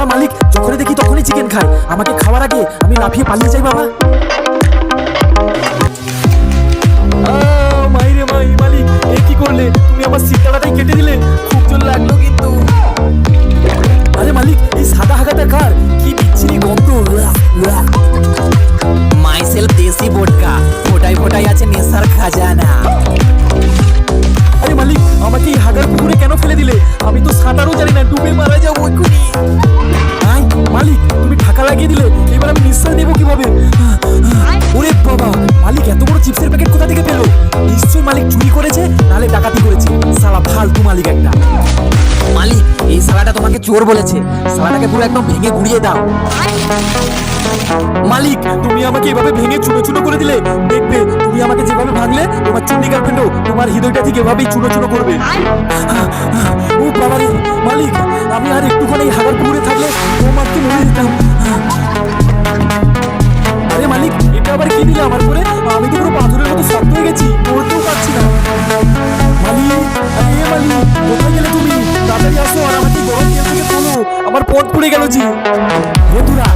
বাবা মালিক যখনই দেখি তখনই চিকেন খায়, আমাকে খাওয়ার আগে আমি লাফিয়ে পালিয়ে যাই বাবা। মাইরে মাই মালিক, এ কি করলে তুমি? আমার সিটটাটাই কেটে দিলে, খুব জোর লাগলো কিন্তু। আরে মালিক, এই সাদা হাগাটা কার? কি বিচ্ছিরি গন্ধ। মাইসেলফ দেশি বোটকা, ফোটায় ফোটায় আছে নেশার খাজানা। আরে মালিক, আমাকে এই হাগার পুকুরে কেন ফেলে দিলে? আমি তো সাঁতারও জানি না, ডুবে মারা যাবো এক্ষুনি। আয় মালিক, তুমি ঢাকা লাগিয়ে দিলে, এবার আমি নিঃশ্বাস নেবো কিভাবে? ওরে বাবা, মালিক এত বড় চিপসের প্যাকেট কোথা থেকে পেলো? নিশ্চয়ই মালিক চুরি করেছে, নাহলে ডাকাতি করেছে। শালা ফালতু মালিক একটা। মালিক, এই শালাটা তোমাকে চোর বলেছে, শালাটাকে পুরো একদম ভেঙে গুড়িয়ে দাও। মালিক, তুমি আমাকে এভাবে ভেঙে চুনো চুনো করে দিলে, দেখবে তুমি আমাকে যেভাবে ভাঙলে, তোমার চুন্ডি গার্লফ্রেন্ডও তোমার হৃদয়টা ঠিক এভাবেই চুনো চুনো করবে। ও বাবারে মালিক, আমি আর একটুখানি হাগার পুকুরে থাকলে তোমাকে মরে যেতাম। আরে মালিক, এটা আবার কি দিলে আমার করে? আমি তো পুরো পাথরের মতো শক্ত হয়ে গেছি, নড়তেও পারছি না। মালিক, আরে মালিক, কোথায় গেলে তুমি? তাড়াতাড়ি আসো আর আমাকে গরম তেল থেকে তোলো, আমার পথ পুড়ে গেল জি। বন্ধুরা,